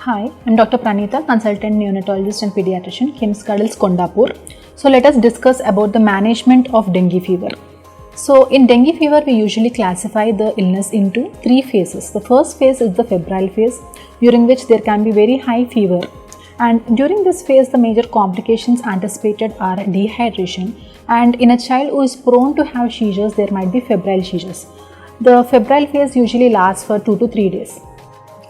Hi, I'm Dr. Pranitha, Consultant Neonatologist and Pediatrician, KIMS Cuddles, Kondapur. So let us discuss about the management of dengue fever. So in dengue fever, we usually classify the illness into three phases. The first phase is the febrile phase, during which there can be very high fever. And during this phase, the major complications anticipated are dehydration. And in a child who is prone to have seizures, there might be febrile seizures. The febrile phase usually lasts for 2 to 3 days.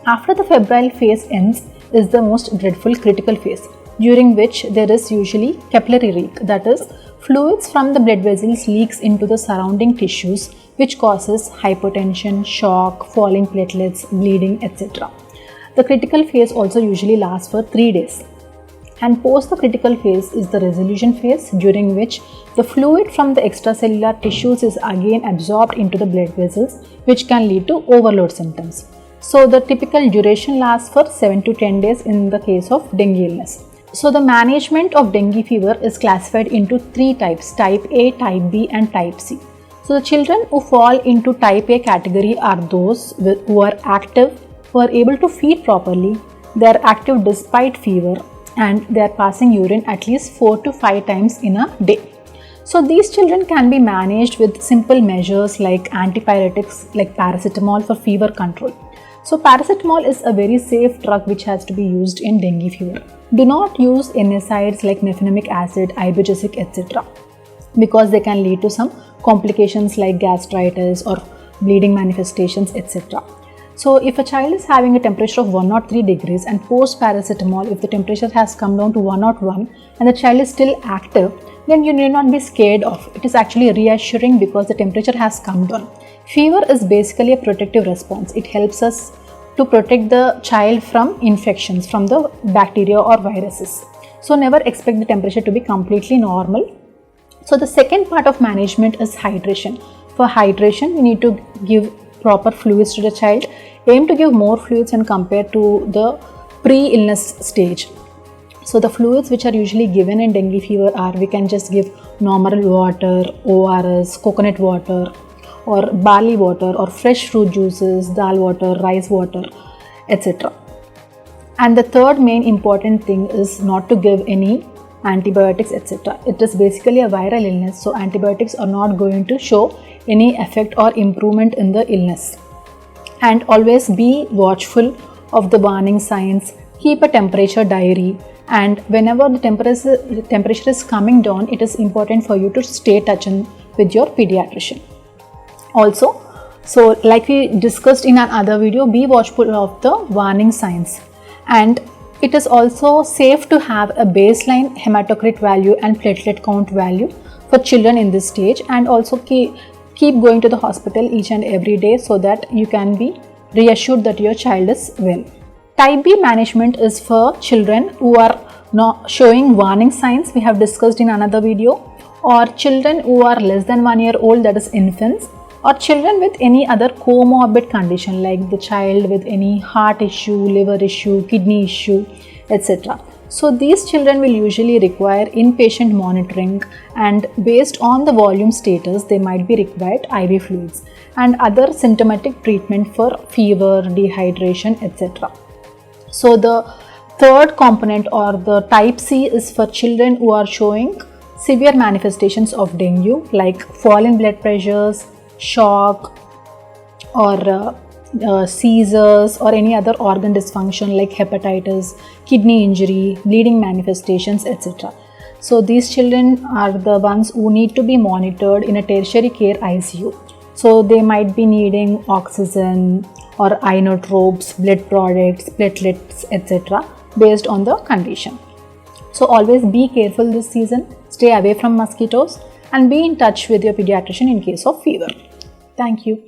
After the febrile phase ends is the most dreadful critical phase, during which there is usually capillary leak, that is, fluids from the blood vessels leaks into the surrounding tissues, which causes hypotension, shock, falling platelets, bleeding, etc. The critical phase also usually lasts for 3 days. And post the critical phase is the resolution phase, during which the fluid from the extracellular tissues is again absorbed into the blood vessels, which can lead to overload symptoms. So the typical duration lasts for 7 to 10 days in the case of dengue illness. So the management of dengue fever is classified into three types: type A, type B and type C. So the children who fall into type A category are those who are active, who are able to feed properly, they are active despite fever, and they are passing urine at least 4 to 5 times in a day. So these children can be managed with simple measures like antipyretics like paracetamol for fever control. So paracetamol is a very safe drug which has to be used in dengue fever. Do not use NSAIDs like mefenamic acid, ibugesic, etc. because they can lead to some complications like gastritis or bleeding manifestations, etc. So if a child is having a temperature of 103 degrees and post paracetamol, if the temperature has come down to 101 and the child is still active, then you need not be scared of. It is actually reassuring because the temperature has come down. Fever is basically a protective response. It helps us to protect the child from infections from the bacteria or viruses. So never expect the temperature to be completely normal. So the second part of management is hydration. For hydration, we need to give proper fluids to the child. Aim to give more fluids when compared to the pre-illness stage. So the fluids which are usually given in dengue fever are, we can just give normal water, ORS, coconut water, or barley water, or fresh fruit juices, dal water, rice water, etc. And the third main important thing is not to give any antibiotics, etc. It is basically a viral illness, so antibiotics are not going to show any effect or improvement in the illness. And always be watchful of the warning signs, keep a temperature diary, and whenever the temperature is coming down, it is important for you to stay touching with your pediatrician. Also, so like we discussed in another video, be watchful of the warning signs. And it is also safe to have a baseline hematocrit value and platelet count value for children in this stage, and also keep going to the hospital each and every day so that you can be reassured that your child is well. Type B management is for children who are not showing warning signs, we have discussed in another video, or children who are less than 1 year old, that is infants, or children with any other comorbid condition like the child with any heart issue, liver issue, kidney issue, etc. So these children will usually require inpatient monitoring, and based on the volume status, they might be required IV fluids and other symptomatic treatment for fever, dehydration, etc. So the third component, or the type C, is for children who are showing severe manifestations of dengue like fall in blood pressures, shock, or seizures, or any other organ dysfunction like hepatitis, kidney injury, bleeding manifestations, etc. So these children are the ones who need to be monitored in a tertiary care ICU. So they might be needing oxygen or inotropes, blood products, platelets, etc. based on the condition. So always be careful this season, stay away from mosquitoes, and be in touch with your pediatrician in case of fever. Thank you.